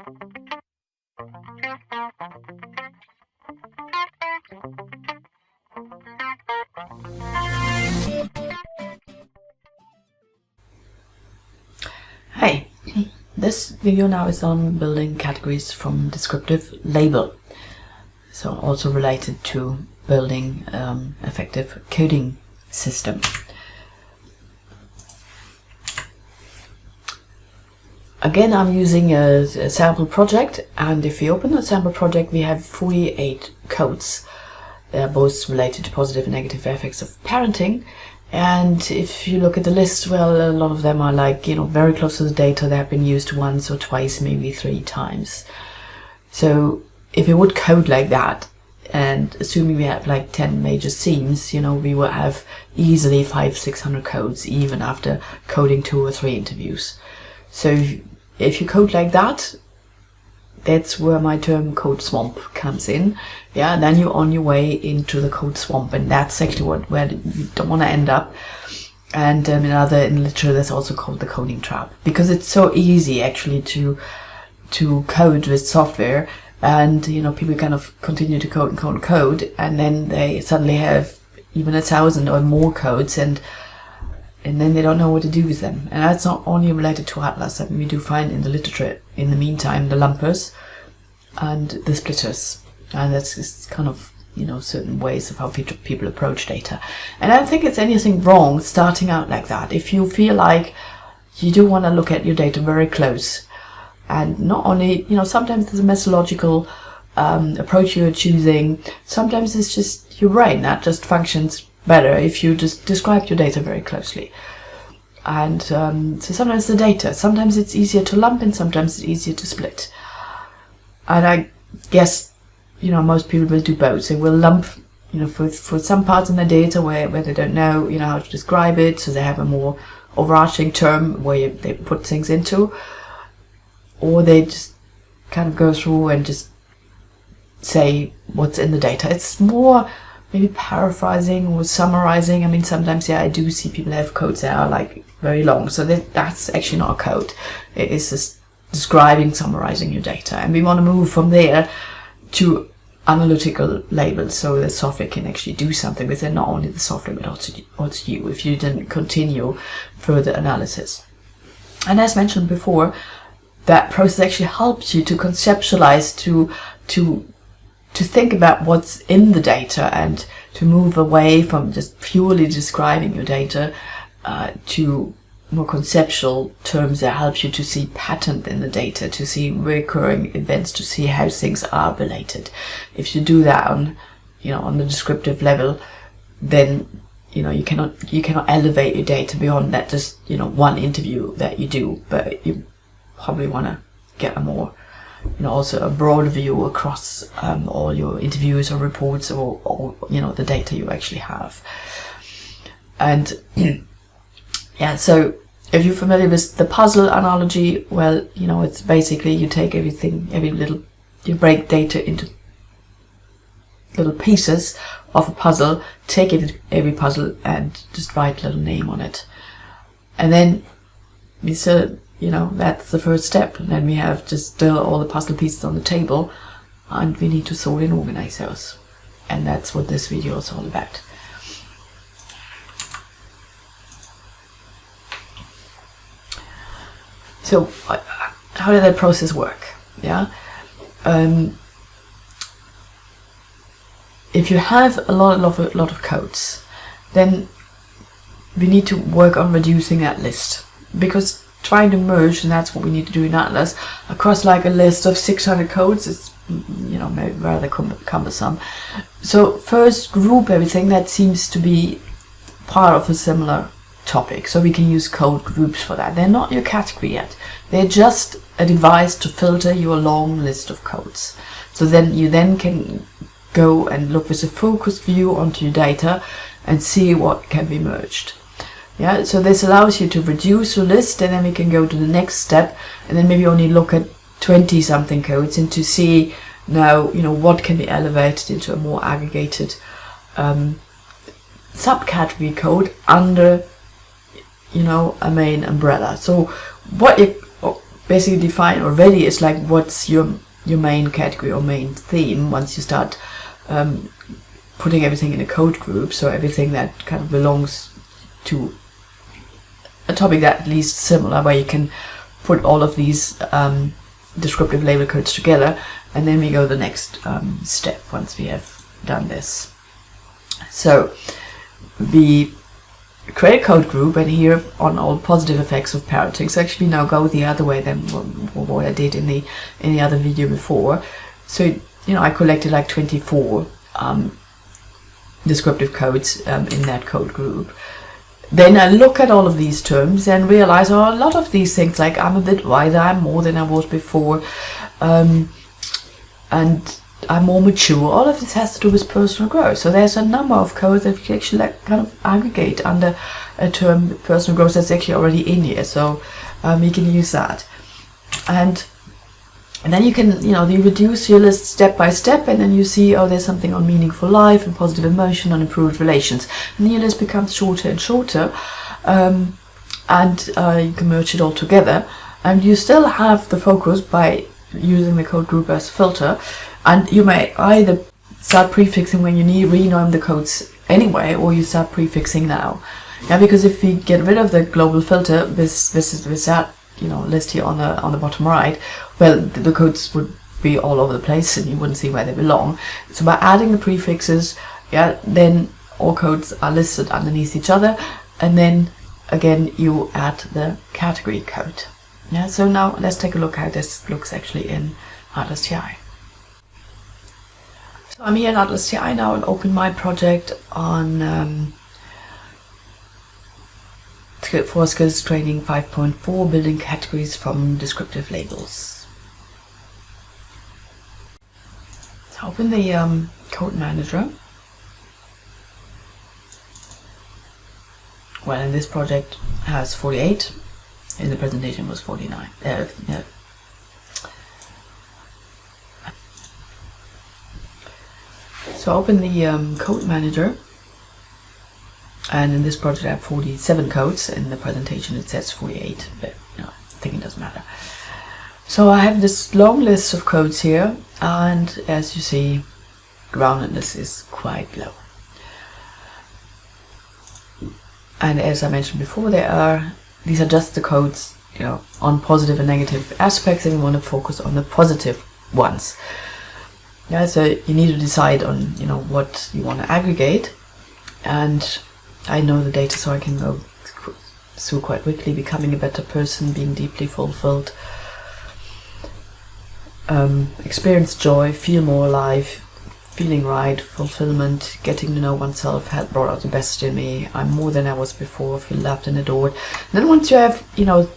Hey, this video now is on building categories from descriptive label, so also related to building effective coding system. Again, I'm using a sample project, and if we open the sample project, we have 48 codes. They're both related to positive and negative effects of parenting. And if you look at the list, well, a lot of them are like, very close to the data. They have been used once or twice, maybe 3 times. So if we would code like that, and assuming we have like 10 major themes, we would have easily 500-600 codes, even after coding 2 or 3 interviews. So if you code like that, that's where my term code swamp comes in. Yeah, and then you're on your way into the code swamp, and that's actually where you don't want to end up. And in literature, that's also called the coding trap, because it's so easy actually to code with software, and people kind of continue to code and code and code, and then they suddenly have even 1,000 or more codes, and then they don't know what to do with them. And that's not only related to Atlas. I mean, we do find in the literature, in the meantime, the lumpers and the splitters. And that's just kind of, certain ways of how people approach data. And I don't think it's anything wrong starting out like that. If you feel like you do want to look at your data very close, and not only, sometimes there's a methodological approach you're choosing. Sometimes it's just your brain that just functions better if you just describe your data very closely. And so sometimes the data, sometimes it's easier to lump, and sometimes it's easier to split. And I guess most people will do both. They will lump for some parts in the data where they don't know how to describe it, so they have a more overarching term where they put things into, or they just kind of go through and just say what's in the data. It's more maybe paraphrasing or summarizing. I mean, sometimes, I do see people have codes that are like very long, so that's actually not a code. It is just describing, summarizing your data. And we want to move from there to analytical labels, so the software can actually do something with it, not only the software, but also you, if you didn't continue further analysis. And as mentioned before, that process actually helps you to conceptualize, to think about what's in the data, and to move away from just purely describing your data to more conceptual terms that help you to see patterns in the data, to see recurring events, to see how things are related. If you do that on the descriptive level, then you cannot elevate your data beyond that just one interview that you do, but you probably want to get a more also a broader view across all your interviews or reports, or the data you actually have. And so if you're familiar with the puzzle analogy, well, it's basically you take you break data into little pieces of a puzzle, take every puzzle and just write a little name on it. And then we still, that's the first step. And then we have just still all the puzzle pieces on the table, and we need to sort and organize those. And that's what this video is all about. So how did that process work? If you have a lot of codes, then we need to work on reducing that list, because trying to merge, and that's what we need to do in Atlas, across like a list of 600 codes, it's maybe rather cumbersome. So first, group everything that seems to be part of a similar topic, so we can use code groups for that. They're not your category yet, they're just a device to filter your long list of codes. So then you can go and look with a focused view onto your data and see what can be merged. So this allows you to reduce your list, and then we can go to the next step, and then maybe only look at 20 something codes, and to see now what can be elevated into a more aggregated subcategory code under a main umbrella. So what basically define already is like what's your main category or main theme once you start putting everything in a code group. So everything that kind of belongs to a topic that at least similar, where you can put all of these descriptive label codes together, and then we go the next step once we have done this. So we create a code group, and here on all positive effects of parenting. So actually now go the other way than what I did in the other video before. So I collected like 24 descriptive codes in that code group. Then I look at all of these terms and realize, a lot of these things, like I'm a bit wider, I'm more than I was before, and I'm more mature. All of this has to do with personal growth. So there's a number of codes that you can actually kind of aggregate under a term personal growth that's actually already in here. So you can use that. And then you can, you reduce your list step by step, and then you see, there's something on meaningful life and positive emotion, on improved relations. And then your list becomes shorter and shorter, and you can merge it all together. And you still have the focus by using the code group as filter. And you may either start prefixing when you rename the codes anyway, or you start prefixing now. Yeah, because if we get rid of the global filter, with that list here on the bottom right, well, the codes would be all over the place and you wouldn't see where they belong. So by adding the prefixes, then all codes are listed underneath each other, and then again you add the category code. Yeah, so now let's take a look how this looks actually in ATLAS.ti. So I'm here in ATLAS.ti now and open my project on for skills training 5.4, building categories from descriptive labels. So open the code manager. Well, in this project has 48, in the presentation was 49. Yeah. So open the code manager. And in this project I have 47 codes. In the presentation it says 48, but I think it doesn't matter. So I have this long list of codes here, and as you see, groundedness is quite low. And as I mentioned before, these are just the codes on positive and negative aspects, and we want to focus on the positive ones. Yeah, so you need to decide on what you want to aggregate, and I know the data, so I can go through quite quickly. Becoming a better person, being deeply fulfilled, experience joy, feel more alive, feeling right, fulfillment, getting to know oneself, had brought out the best in me, I'm more than I was before, feel loved and adored. And then once you have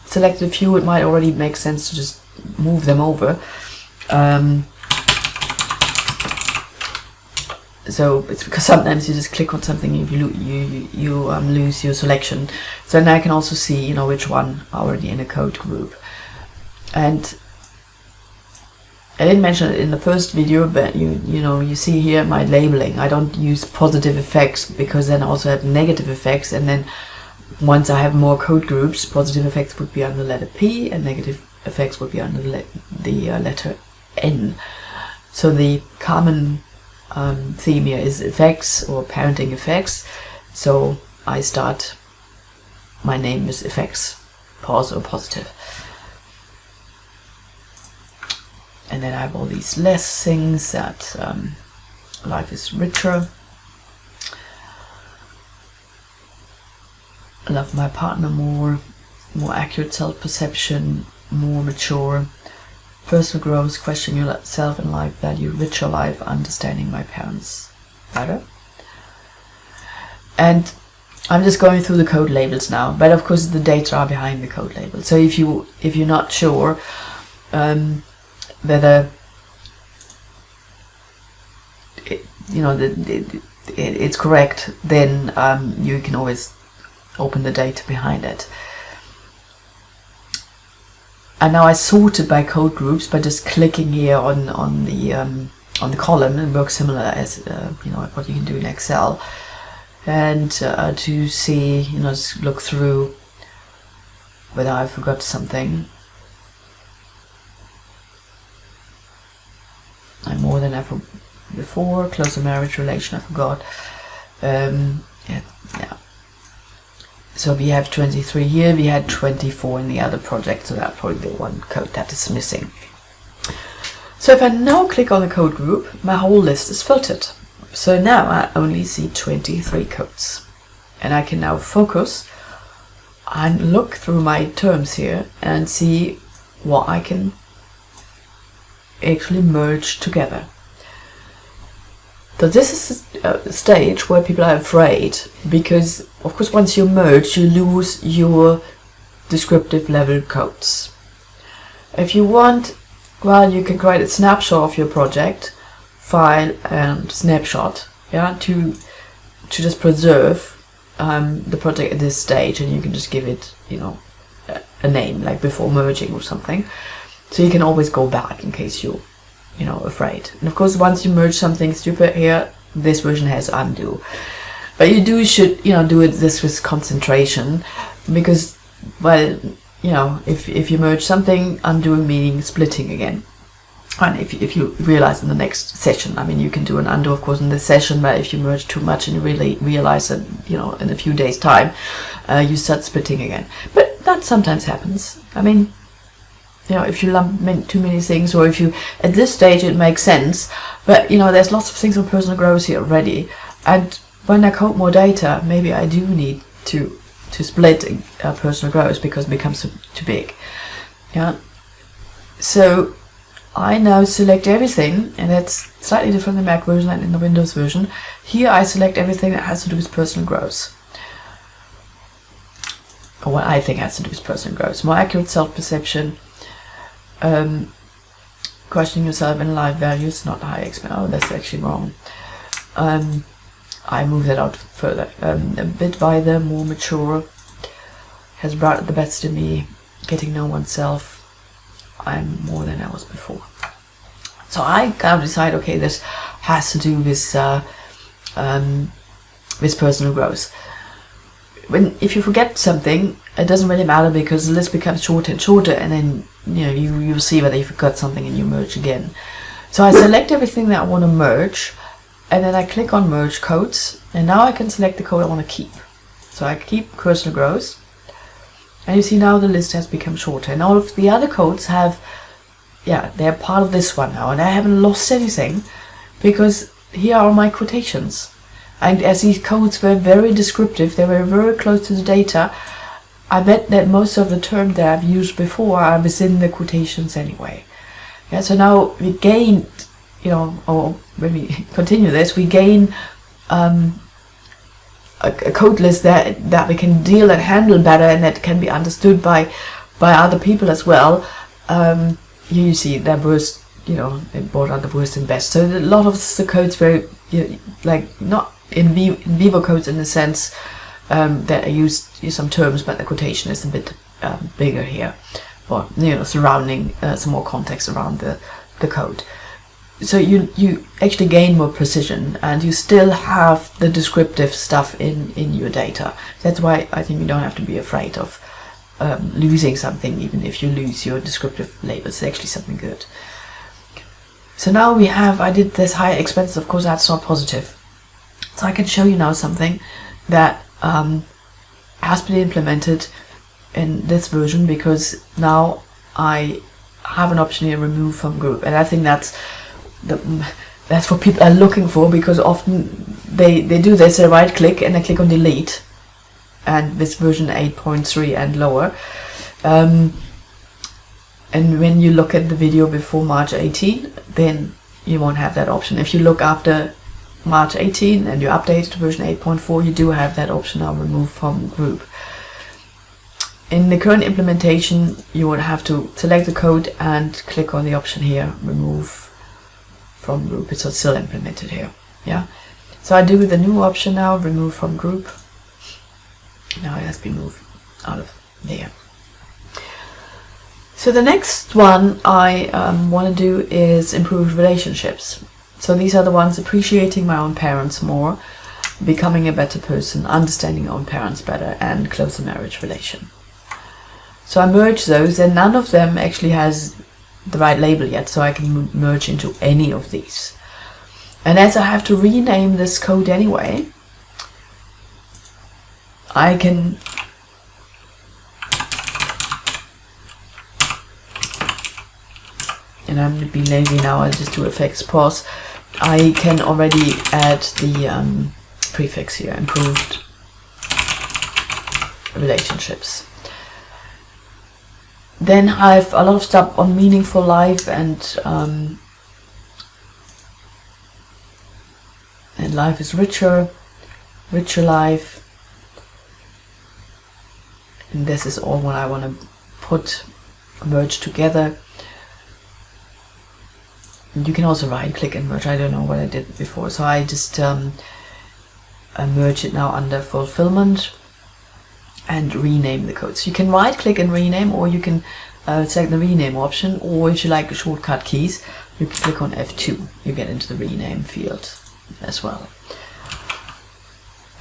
selected a few, it might already make sense to just move them over. So it's because sometimes you just click on something and you lose your selection. So now I can also see which one are already in a code group. And I didn't mention it in the first video, but you see here my labeling. I don't use positive effects because then I also have negative effects, and then once I have more code groups, positive effects would be under the letter P and negative effects would be under the letter N. So the common theme here is effects or parenting effects. So I start my name is effects, pause or positive. And then I have all these less things that life is richer, love my partner more accurate self-perception, more mature, personal growth, question yourself and life value, richer life, understanding my parents better. And I'm just going through the code labels now, but of course the data are behind the code label. So if you're not sure whether it's correct, then you can always open the data behind it. And now I sorted by code groups by just clicking here on the column, and works similar as what you can do in Excel. And to see, just look through whether I forgot something. than ever before. Closer marriage relation, I forgot. Yeah. So we have 23 here, we had 24 in the other project, so that's probably the one code that is missing. So if I now click on the code group, my whole list is filtered. So now I only see 23 codes. And I can now focus and look through my terms here and see what I can actually merge together. So this is a stage where people are afraid, because of course once you merge you lose your descriptive level codes. If you want, well, you can create a snapshot of your project, file and snapshot, yeah, to just preserve the project at this stage, and you can just give it, you know, a name like before merging or something, so you can always go back in case you're, you know, afraid. And of course once you merge something stupid here, this version has undo, but you should, you know, do this with concentration, because, well, you know, if you merge something, undoing meaning splitting again. And if you realize in the next session, I mean, you can do an undo of course in this session, but if you merge too much and you really realize that, you know, in a few days time you start splitting again. But that sometimes happens. I mean, you know, if you lump too many things, or if you, at this stage it makes sense, but you know, there's lots of things on personal growth here already, and when I code more data, maybe I do need to split personal growth because it becomes too big. Yeah. So I now select everything, and that's slightly different in the Mac version than in the Windows version. Here I select everything that has to do with personal growth, or what I think has to do with personal growth. More accurate self-perception, questioning yourself in life values, not high expect. Oh, that's actually wrong. I move that out further. A bit wider, more mature, has brought the best in me, getting to know oneself. I'm more than I was before. So I kind of decide, okay, this has to do with personal growth. If you forget something, it doesn't really matter, because the list becomes shorter and shorter, and then, you know, you'll see whether you forgot something and you merge again. So I select everything that I want to merge, and then I click on merge codes, and now I can select the code I want to keep. So I keep personal growth, and you see now the list has become shorter, and all of the other codes have, yeah, they're part of this one now, and I haven't lost anything, because here are my quotations. And as these codes were very descriptive, they were very close to the data, I bet that most of the terms that I've used before are within the quotations anyway. Yeah, so now we gain, you know, or when we continue this, we gain a code list that we can deal and handle better, and that can be understood by other people as well. Here you see that worst, you know, it brought out the worst and best. So a lot of the codes very, you know, like not in vivo codes in the sense that I use some terms, but the quotation is a bit bigger here, or, you know, surrounding some more context around the code. So you actually gain more precision, and you still have the descriptive stuff in your data. That's why I think you don't have to be afraid of losing something. Even if you lose your descriptive labels, it's actually something good. So now we have, I did this higher expenses, of course that's not positive. So I can show you now something that has been implemented in this version, because now I have an option here, remove from group, and I think that's what people are looking for, because often they do this, they right click and they click on delete, and this version 8.3 and lower, and when you look at the video before March 18, then you won't have that option. If you look after March 18 and you update to version 8.4, you do have that option now, remove from group. In the current implementation, you would have to select the code and click on the option here, remove from group. It's still implemented here. Yeah. So I do the new option now, remove from group. Now it has been moved out of there. So the next one I want to do is improve relationships. So these are the ones: appreciating my own parents more, becoming a better person, understanding our own parents better, and closer marriage relation. So I merge those, and none of them actually has the right label yet, so I can merge into any of these. And as I have to rename this code anyway, I can and I'm going to be lazy now, I'll just do fx pos. I can already add the prefix here, improved relationships. Then I have a lot of stuff on meaningful life and life is richer life. And this is all what I want to merge together. You can also right click and merge. I don't know what I did before, so I just merge it now under fulfillment and rename the codes. You can right click and rename, or you can select the rename option, or if you like the shortcut keys, you can click on F2. You get into the rename field as well.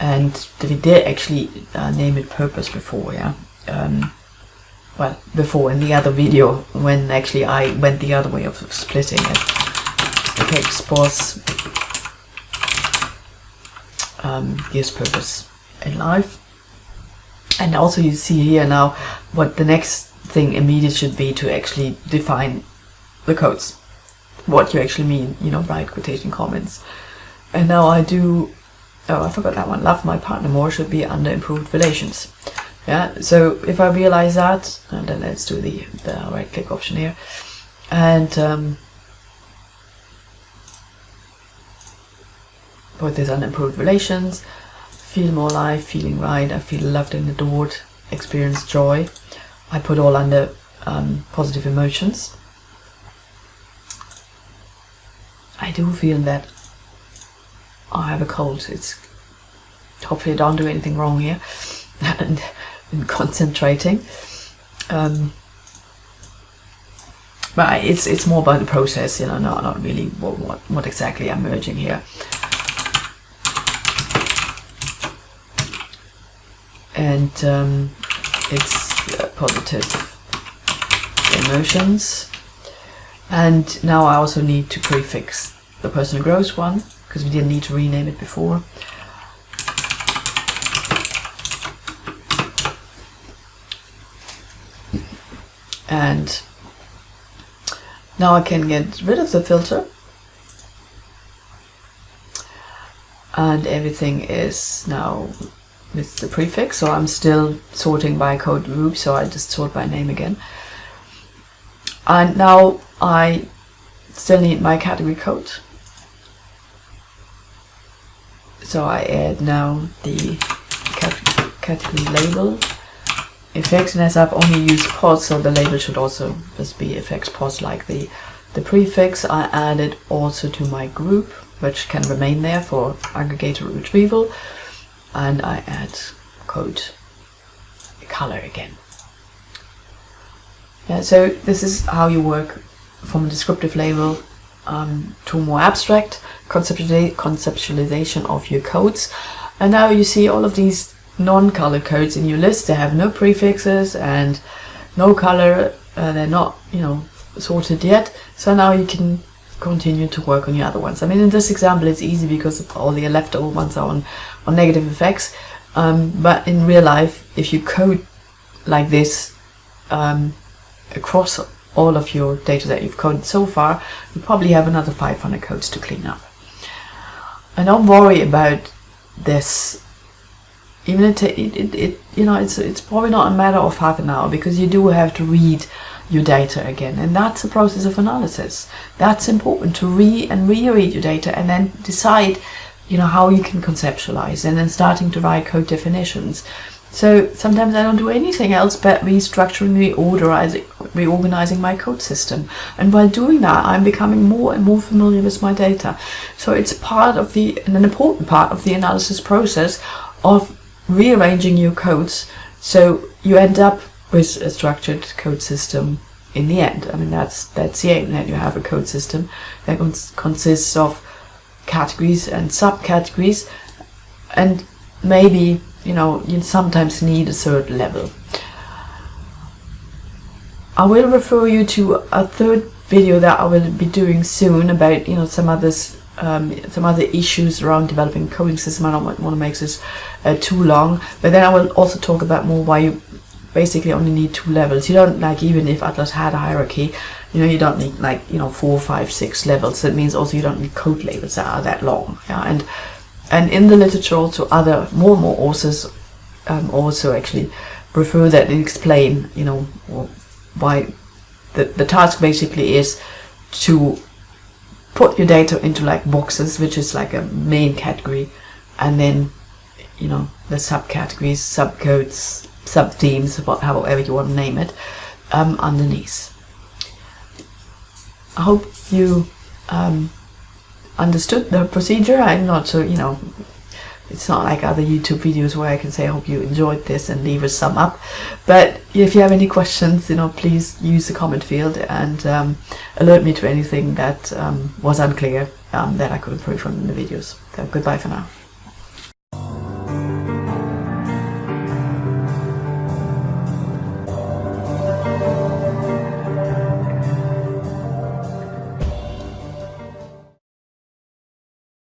And we did actually name it purpose before, yeah. Well, before in the other video, when actually I went the other way of splitting it. Okay, expose gives purpose in life. And also you see here now what the next thing immediate should be to actually define the codes. What you actually mean, you know, write quotation comments. And now I do, oh, I forgot that one. Love my partner more should be under improved relations. Yeah, so if I realize that, and then let's do the right click option here. And put this under improved relations. Feel more life, feeling right, I feel loved and adored, experience joy. I put all under positive emotions. I do feel that I have a cold. It's hopefully I don't do anything wrong here. and concentrating. But it's more about the process, you know, not really what exactly I'm merging here. And it's positive emotions. And now I also need to prefix the personal growth one, because we didn't need to rename it before. And now I can get rid of the filter. And everything is now with the prefix, so I'm still sorting by code group, so I just sort by name again. And now I still need my category code. So I add now the category label effects, and as I've only used pos, so the label should also just be effects pos like the prefix. I added also to my group, which can remain there for aggregator retrieval. And I add code color again. Yeah, so this is how you work from a descriptive label to more abstract conceptualization of your codes. And now you see all of these non-color codes in your list. They have no prefixes and no color. They're not, you know, sorted yet. So now you can continue to work on your other ones. I mean, in this example it's easy because all the leftover ones are on negative effects, but in real life, if you code like this across all of your data that you've coded so far, you probably have another 500 codes to clean up. And don't worry about this. Even you know, it's probably not a matter of half an hour, because you do have to read your data again, and that's a process of analysis. That's important, to reread your data and then decide, you know, how you can conceptualize, and then starting to write code definitions. So sometimes I don't do anything else but restructuring, reorganizing my code system, and while doing that I'm becoming more and more familiar with my data. So it's part of an important part of the analysis process of rearranging your codes, so you end up with a structured code system in the end. I mean, that's the aim, that you have a code system that consists of categories and subcategories, and maybe, you know, you sometimes need a third level. I will refer you to a third video that I will be doing soon about, you know, some other issues around developing a coding system. I don't want to make this too long, but then I will also talk about more why you basically only need 2 levels. You don't, like, even if Atlas had a hierarchy, you know, you don't need, like, you know, 4, 5, 6 levels. That means also you don't need code labels that are that long. Yeah, and in the literature also other more and more authors also actually refer that and explain, you know, why the task basically is to put your data into like boxes, which is like a main category, and then, you know, the subcategories, subcodes, sub-themes, however you want to name it, underneath. I hope you understood the procedure. I'm not so, you know, it's not like other YouTube videos where I can say I hope you enjoyed this and leave a sum up. But if you have any questions, you know, please use the comment field and alert me to anything that was unclear that I could improve on in the videos. So goodbye for now.